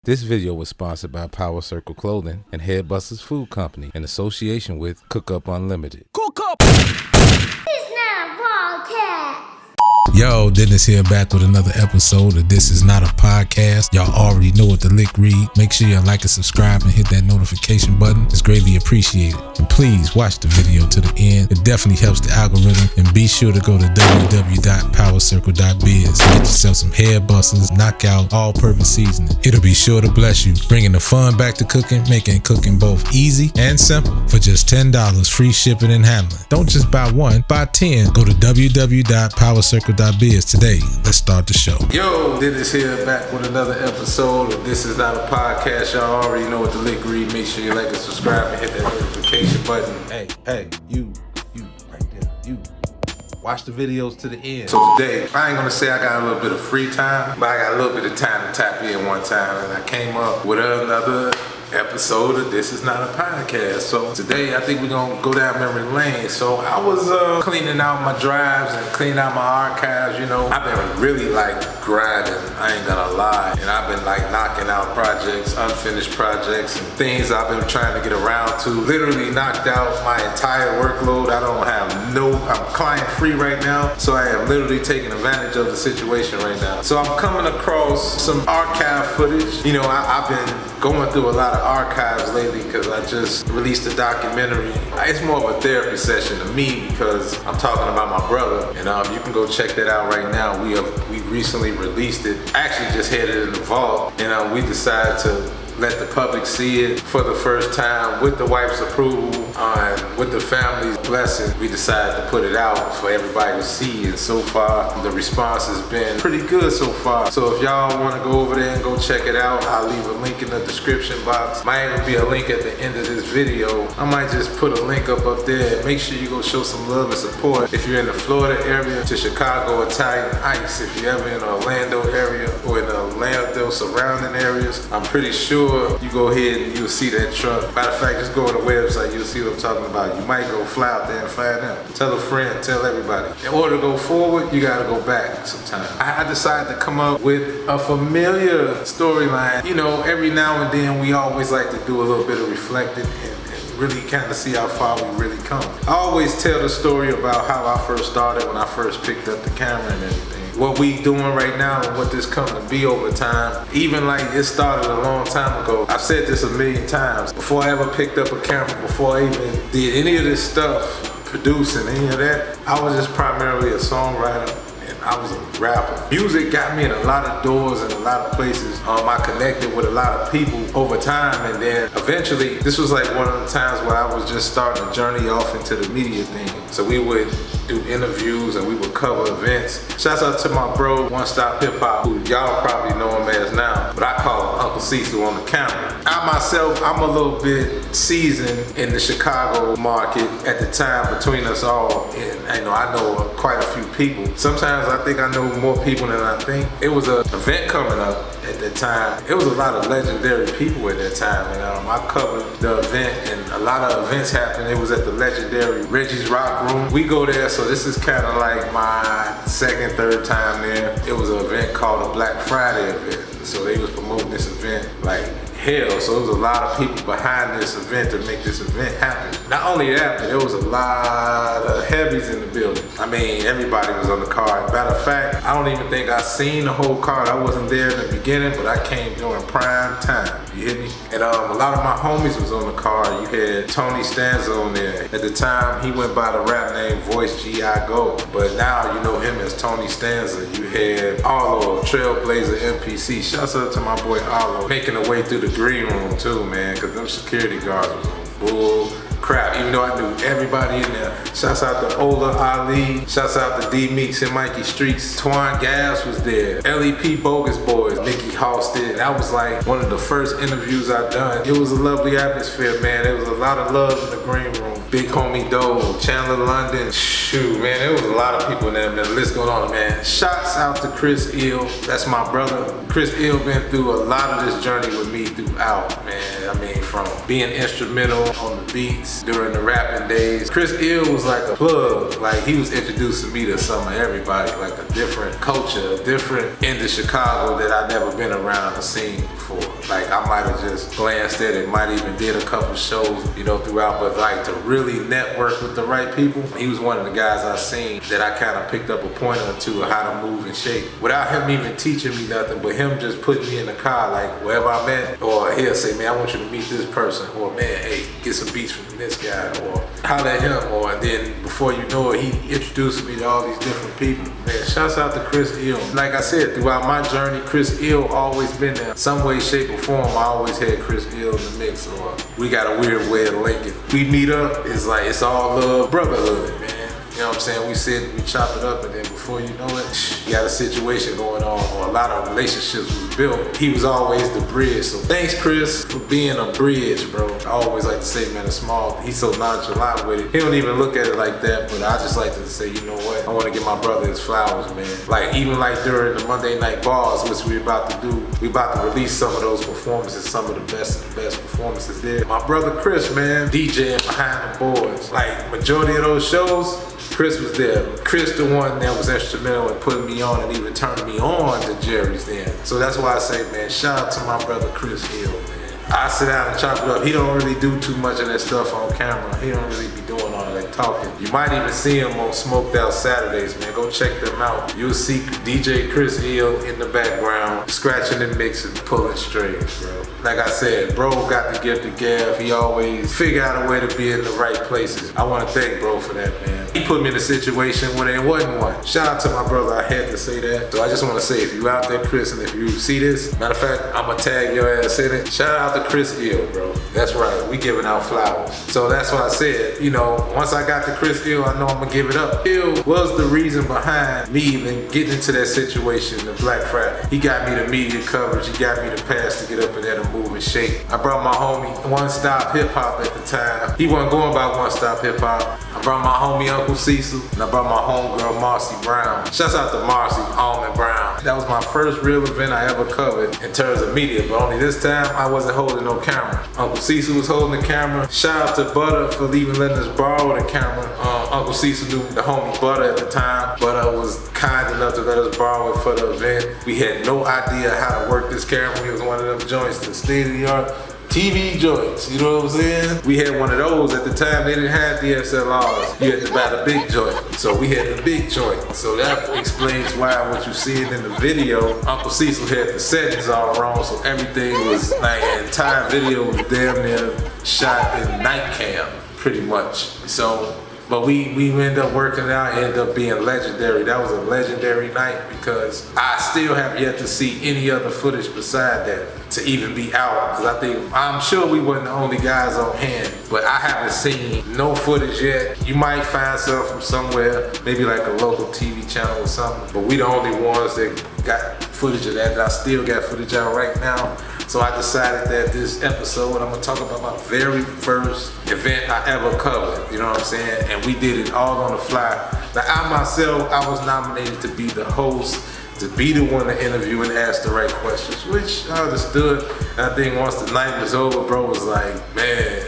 This video was sponsored by PowerCircle Clothing and Headbusters Food Company in association with Cook Up Unlimited. Cook Up! It's not a podcast. Yo, Dennis here back with another episode of This Is Not a Podcast. Y'all already know what the lick read. Make sure you like and subscribe and hit that notification button. It's greatly appreciated. And please watch the video to the end. It definitely helps the algorithm. And be sure to go to www.powercircle.biz to get yourself some hair busters, knockout, all-purpose seasoning. It'll be sure to bless you, bringing the fun back to cooking, making cooking both easy and simple. For just $10, free shipping and handling. Don't just buy one, buy 10. Go to www.powercircle.biz today. Let's start the show. Yo, Dennis here back with another episode of This Is Not a Podcast. Y'all already know what the lick read. Make sure you like and subscribe and hit that notification button. Hey, you right there, you. Watch the videos to the end. So today, I ain't gonna say I got a little bit of free time, but I got a little bit of time to tap in one time, and I came up with another episode of This Is Not a Podcast. So today I think we're gonna go down memory lane. So I was cleaning out my drives and cleaning out my archives. You know, I've been really like grinding, I ain't gonna lie, and I've been like knocking out projects, unfinished projects, and things I've been trying to get around to. Literally knocked out my entire workload. I'm client free right now, so I am literally taking advantage of the situation right now. So I'm coming across some archive footage. You know, I've been going through a lot of archives lately because I just released a documentary. It's more of a therapy session to me because I'm talking about my brother, and you can go check that out right now. We recently released it. Actually just had it in the vault, and we decided to let the public see it for the first time with the wife's approval and with the family's blessing. We decided to put it out for everybody to see, and so far the response has been pretty good so far. So if y'all want to go over there and go check it out, I'll leave a link in the description box. Might even be a link at the end of this video. I might just put a link up there. Make sure you go show some love and support. If you're in the Florida area, to Chicago, Italian Ice. If you're ever in the Orlando area or in the Orlando surrounding areas, I'm pretty sure you go ahead and you'll see that truck. Matter of fact, just go on the website, you'll see what I'm talking about. You might go fly out there and find out. Tell a friend, tell everybody. In order to go forward, you gotta go back sometime. I decided to come up with a familiar storyline. You know, every now and then we always like to do a little bit of reflecting and really kind of see how far we really come. I always tell the story about how I first started when I first picked up the camera and everything. What we doing right now and what this coming to be over time. Even like it started a long time ago. I've said this a million times. Before I ever picked up a camera, before I even did any of this stuff, producing any of that, I was just primarily a songwriter. I was a rapper. Music got me in a lot of doors and a lot of places. I connected with a lot of people over time, and then eventually, this was like one of the times where I was just starting to journey off into the media thing. So we would do interviews and we would cover events. Shouts out to my bro, One Stop Hip Hop, who y'all probably know him as now, but I call him Uncle Cecil on the camera. I myself, I'm a little bit seasoned in the Chicago market at the time between us all, and I know quite a few people. Sometimes I think I know more people than I think. It was an event coming up at that time. It was a lot of legendary people at that time, and I covered the event, and a lot of events happened. It was at the legendary Reggie's Rock Room. We go there, so this is kind of like my second, third time there. It was an event called a Black Friday event, so they was promoting this event like hell. So it was a lot of people behind this event to make this event happen. Not only that, but there was a lot of heavies in the building. I mean, everybody was on the card. Matter of fact, I don't even think I seen the whole card. I wasn't there in the beginning, but I came during prime time. You hear me? And a lot of my homies was on the card. You had Tony Stanza on there. At the time, he went by the rap name Voice G.I. Go. But now you know him as Tony Stanza. You had Arlo, Trailblazer MPC. Shouts out to my boy Arlo, making a way through the green room too, man, because them security guards was on bull crap, even though I knew everybody in there. Shouts out to Ola Ali, shouts out to D Meeks and Mikey Streets. Twan Gas was there, LEP Bogus Boys, Nikki Halstead. That was like one of the first interviews I done. It was a lovely atmosphere, man. There was a lot of love in the green room. Big Homie Doe, Chandler London, shoot, man, there was a lot of people in there, man. The list going on, man. Shouts out to Chris Ill, that's my brother. Chris Ill been through a lot of this journey with me throughout, man. I mean, from being instrumental on the beats during the rapping days. Chris Ill was like a plug, like he was introducing me to some of everybody, like a different culture, different end of Chicago that I'd never been around or seen before. before. Like I might have just glanced at it, might even did a couple shows, you know, throughout, but like to really network with the right people, he was one of the guys I seen that I kind of picked up a pointer or two of how to move and shape without him even teaching me nothing, but him just putting me in the car, like wherever I'm at, or he'll say, man, I want you to meet this person, or man, hey, get some beats from this guy, or holler at him, or then before you know it, he introduced me to all these different people. Man, shouts out to Chris Ill. Like I said, throughout my journey, Chris Ill always been there. Some way, shape, or form, I always had Chris Ill in the mix, or we got a weird way of linking. We meet up, it's like, it's all love, brotherhood, man. You know what I'm saying? We sit, we chop it up, and then before you know it, you got a situation going on, or a lot of relationships was built. He was always the bridge. So thanks, Chris, for being a bridge, bro. I always like to say, man, he's so nonchalant with it. He don't even look at it like that, but I just like to say, you know what? I want to give my brother his flowers, man. Like, even like during the Monday Night Bars, which we about to do, we about to release some of those performances, some of the best performances there. My brother Chris, man, DJing behind the boards. Like, majority of those shows, Chris was there. Chris the one that was instrumental in putting me on and even turning me on to Jerry's then. So that's why I say, man, shout out to my brother Chris Hill, man. I sit down and chop it up. He don't really do too much of that stuff on camera. He don't really be doing all that talking. You might even see him on Smoked Out Saturdays, man. Go check them out. You'll see DJ Chris Hill in the background, scratching and mixing, pulling strings, bro. Like I said, bro got the gift of gab. He always figure out a way to be in the right places. I want to thank bro for that, man. He put me in a situation when there wasn't one. Shout out to my brother, I had to say that. So I just want to say, if you out there, Chris, and if you see this, matter of fact, I'm gonna tag your ass in it. Shout out to Chris Hill, bro. That's right, we giving out flowers. So that's why I said, you know, once I got to Chris Hill, I know I'm gonna give it up. Hill was the reason behind me even getting into that situation, the Black Friday. He got me the media coverage, he got me the pass to get up in there to move and shake. I brought my homie One Stop Hip Hop at the time. He wasn't going by One Stop Hip Hop. I brought my homie Uncle Cecil, and I brought my homegirl Marcy Brown. Shouts out to Marcy Almond Brown. That was my first real event I ever covered in terms of media, but only this time I wasn't holding no camera. Uncle Cecil was holding the camera. Shout out to Butter for even letting us borrow the camera. Uncle Cecil knew the homie Butter at the time. Butter was kind enough to let us borrow it for the event. We had no idea how to work this camera. It was one of them joints, the state-of-the-art TV joints, you know what I'm saying? We had one of those at the time. They didn't have DSLRs. You had to buy the big joint. So we had the big joint. So that explains why what you see in the video, Uncle Cecil had the settings all wrong. So everything was like, the entire video was damn near shot in night cam, pretty much. So, but we ended up working it out, ended up being legendary. That was a legendary night because I still have yet to see any other footage beside that to even be out. Because I'm sure we weren't the only guys on hand, but I haven't seen no footage yet. You might find some from somewhere, maybe like a local TV channel or something, but we the only ones that got footage of that. I still got footage out right now. So I decided that this episode, I'm gonna talk about my very first event I ever covered, you know what I'm saying? And we did it all on the fly. Now I myself, I was nominated to be the host, to be the one to interview and ask the right questions, which I understood. And I think once the night was over, bro was like, man,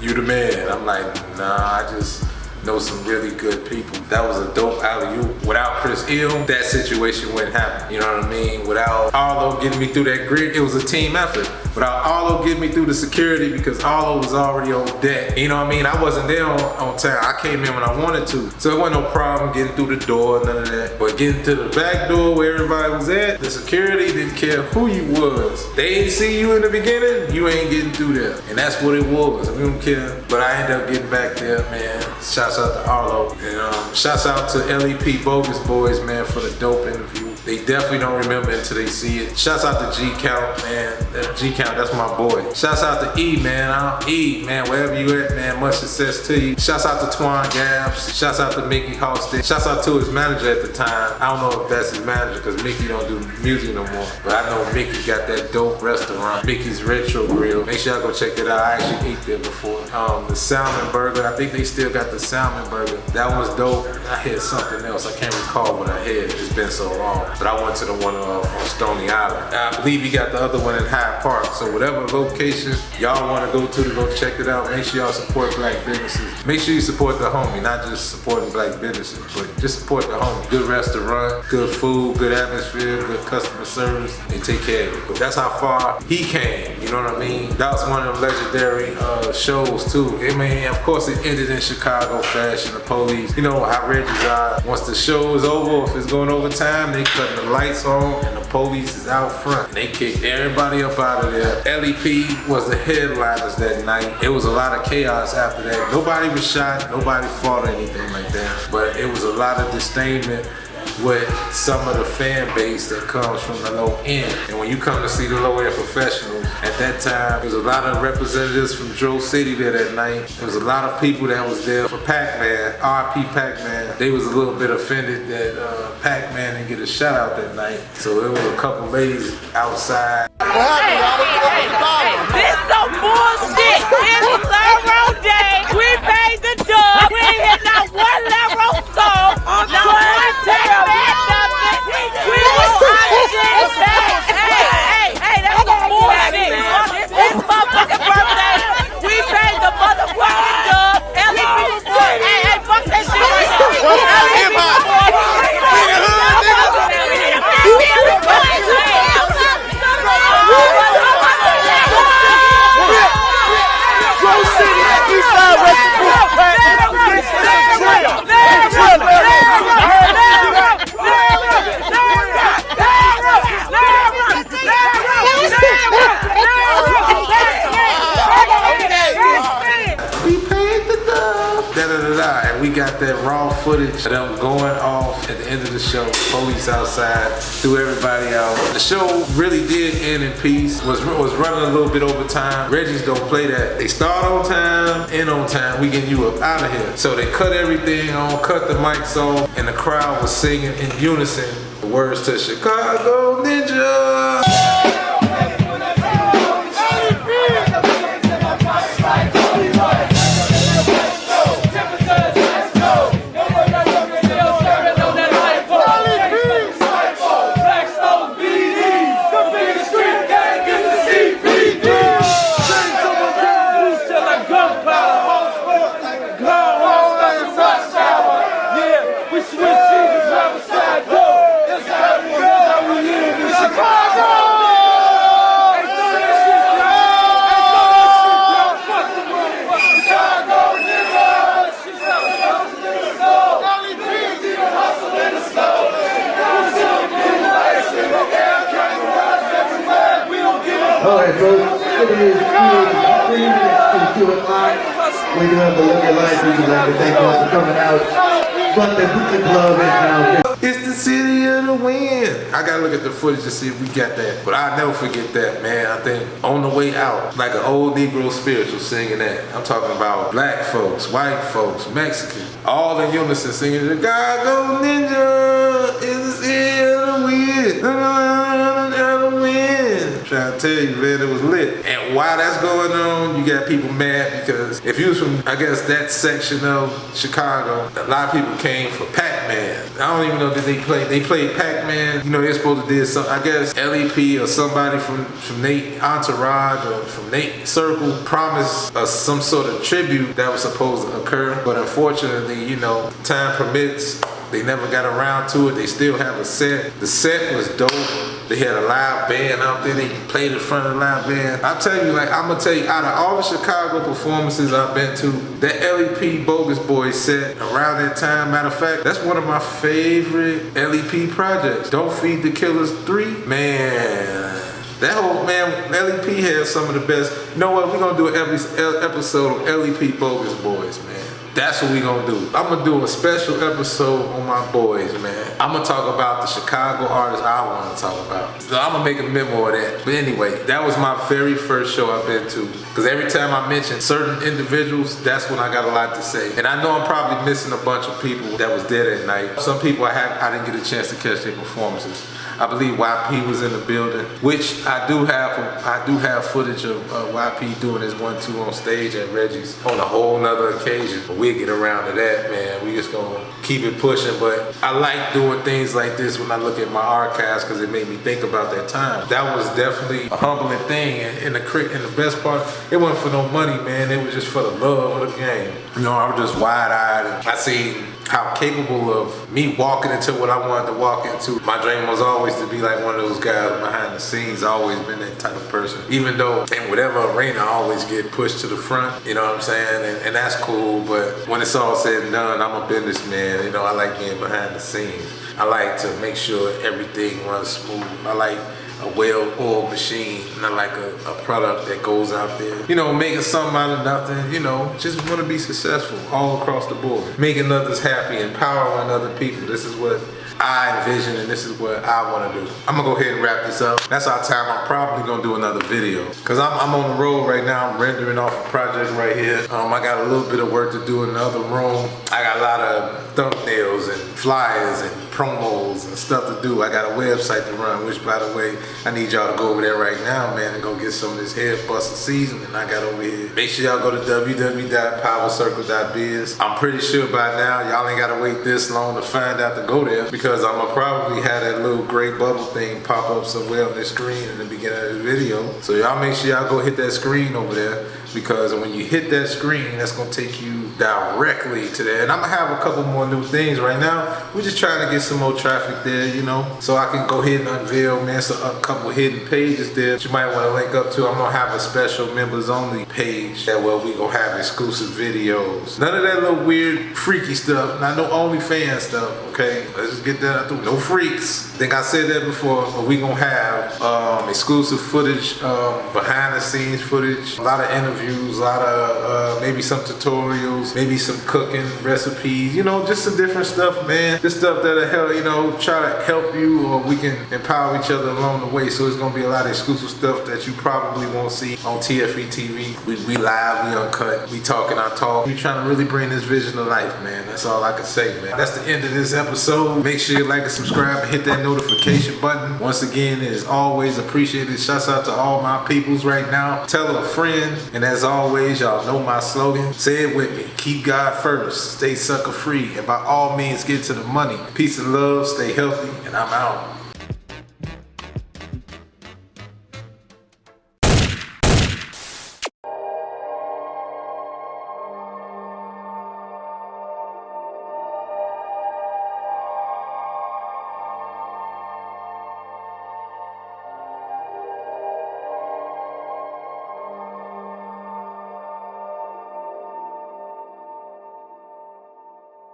you the man. I'm like, nah, I just know some really good people. That was a dope alley-oop. Without Chris Hill, that situation wouldn't happen. You know what I mean? Without Arlo getting me through that grid, it was a team effort. Without Arlo getting me through the security, because Arlo was already on deck. You know what I mean? I wasn't there on time. I came in when I wanted to. So it wasn't no problem getting through the door, none of that. But getting to the back door where everybody was at, the security didn't care who you was. They didn't see you in the beginning, you ain't getting through there. And that's what it was. We don't care. But I ended up getting back there, man. Shouts out to Arlo. And shouts out to LEP Bogus Boys, man, for the dope interview. They definitely don't remember until they see it. Shouts out to G Count, man. G Count, that's my boy. Shouts out to E, man. E, man, wherever you at, man, much success to you. Shouts out to Twan Gabs. Shouts out to Mickey Halstead. Shouts out to his manager at the time. I don't know if that's his manager because Mickey don't do music no more. But I know Mickey got that dope restaurant, Mickey's Retro Grill. Make sure y'all go check it out. I actually ate there before. The salmon burger, I think they still got the salmon burger. That was dope. I had something else. I can't recall what I had. It's been so long. but I went to the one on Stony Island. I believe he got the other one in Hyde Park. So whatever location y'all want to go check it out. Make sure y'all support black businesses. Make sure you support the homie, not just supporting black businesses, but just support the homie. Good restaurant, good food, good atmosphere, good customer service. They take care of you. But that's how far he came. You know what I mean? That was one of them legendary shows too. I mean, of course, it ended in Chicago fashion. The police, you know how Reggie's are. Once the show is over, if it's going overtime, they cutting the lights on and the police is out front. And they kicked everybody up out of there. LEP was the headliners that night. It was a lot of chaos after that. Nobody was shot, nobody fought or anything like that. But it was a lot of disdainment with some of the fan base that comes from the low end. And when you come to see the low end professionals, at that time, there was a lot of representatives from Dro City there that night. There was a lot of people that was there for Pac-Man, RP Pac-Man. They was a little bit offended that Pac-Man didn't get a shout out that night. So there was a couple ladies outside. This some bullshit. It's Laro Day. We paid the dub. We ain't hit not one Laro song. Not one Pac-Man nothing. We was shit back. Hey, that's some bullshit. This motherfucking birthday. We paid the motherfucking dub. LEP was good. Hey, fuck that shit right And we got that raw footage of them going off at the end of the show. Police outside, threw everybody out. The show really did end in peace. Was running a little bit over time. Reggie's don't play that. They start on time, end on time. We getting you up out of here. So they cut everything on, cut the mics off, and the crowd was singing in unison the words to Chicago Ninja. Alright folks, it is 3 minutes to 2 o'clock. We do have the Look at Life. We'd like to thank y'all for coming out. But the club is now. It's the city of the wind. I gotta look at the footage to see if we got that. But I'll never forget that, man. I think on the way out, like an old Negro spiritual singing that. I'm talking about black folks, white folks, Mexican, all in unison singing Chicago Ninja is the city of the wind. Trying to tell you, man, it was lit. And while that's going on, you got people mad because if you was from, I guess, that section of Chicago, a lot of people came for Pac-Man. I don't even know that they played Pac-Man. You know, they're supposed to do some, I guess, LEP or somebody from Nate Entourage or from Nate Circle promised us some sort of tribute that was supposed to occur. But unfortunately, you know, time permits. They never got around to it. They still have a set. The set was dope. They had a live band out there. They played in front of the live band. I'm telling you, like, I'm gonna tell you, out of all the Chicago performances I've been to, that LEP Bogus Boys set around that time, matter of fact, that's one of my favorite LEP projects. Don't Feed the Killers 3, man. That whole, man, LEP has some of the best. You know what? We're gonna do an episode of LEP Bogus Boys, man. That's what we gonna do. I'm gonna do a special episode on my boys, man. I'm gonna talk about the Chicago artists I wanna talk about. So I'm gonna make a memo of that. But anyway, that was my very first show I've been to. Because every time I mention certain individuals, that's when I got a lot to say. And I know I'm probably missing a bunch of people that was there that night. Some people I didn't get a chance to catch their performances. I believe YP was in the building, which I do have footage of YP doing his 1-2 on stage at Reggie's on a whole nother occasion. But we'll get around to that, man. We just gonna keep it pushing. But I like doing things like this when I look at my archives because it made me think about that time. That was definitely a humbling thing, and the best part, it wasn't for no money, man. It was just for the love of the game. You know, I was just wide-eyed, and I seen how capable of me walking into what I wanted to walk into. My dream was always to be like one of those guys behind the scenes. I've always been that type of person. Even though in whatever arena I always get pushed to the front, you know what I'm saying? And that's cool, but when it's all said and done, I'm a businessman. You know, I like being behind the scenes. I like to make sure everything runs smooth. I like a well-oiled machine, not like a product that goes out there, you know, making something out of nothing, you know, just want to be successful all across the board, making others happy, empowering other people. This is what I envision, and this is what I want to do. I'm gonna go ahead and wrap this up. That's our time. I'm probably gonna do another video because I'm on the road right now. I'm rendering off a project right here. I got a little bit of work to do in the other room. I got a lot of thumbnails and flyers and promos and stuff to do. I got a website to run, which, by the way, I need y'all to go over there right now, man, and go get some of this head busting seasoning I got over here. Make sure y'all go to www.powercircle.biz. I'm pretty sure by now y'all ain't gotta wait this long to find out to go there, because I'm gonna probably have that little gray bubble thing pop up somewhere on the screen in the beginning of the video. So y'all make sure y'all go hit that screen over there, because when you hit that screen, that's gonna take you directly to there. And I'm gonna have a couple more new things right now. We're just trying to get some more traffic there, you know, so I can go ahead and unveil, man, so a couple hidden pages there that you might want to link up to. I'm gonna have a special members only page that where we gonna have exclusive videos. None of that little weird freaky stuff, not no OnlyFans stuff, okay? Let's just get that out through. No freaks. I think I said that before, but we gonna have exclusive footage, behind the scenes footage, a lot of interviews, a lot of maybe some tutorials, maybe some cooking recipes, you know, just some different stuff, man. This stuff that'll help, you know, try to help you, or we can empower each other along the way. So it's gonna be a lot of exclusive stuff that you probably won't see on TFE TV. We live, we uncut, we talking our talk. We trying to really bring this vision to life, man. That's all I can say, man. That's the end of this episode. Make sure you like and subscribe and hit that notification button. Once again, it is always appreciated. Shouts out to all my peoples right now. Tell a friend, and as always, y'all know my slogan. Say it with me. Keep God first. Stay sucker free. And by all means, get to the money. Peace and love. Stay healthy. And I'm out.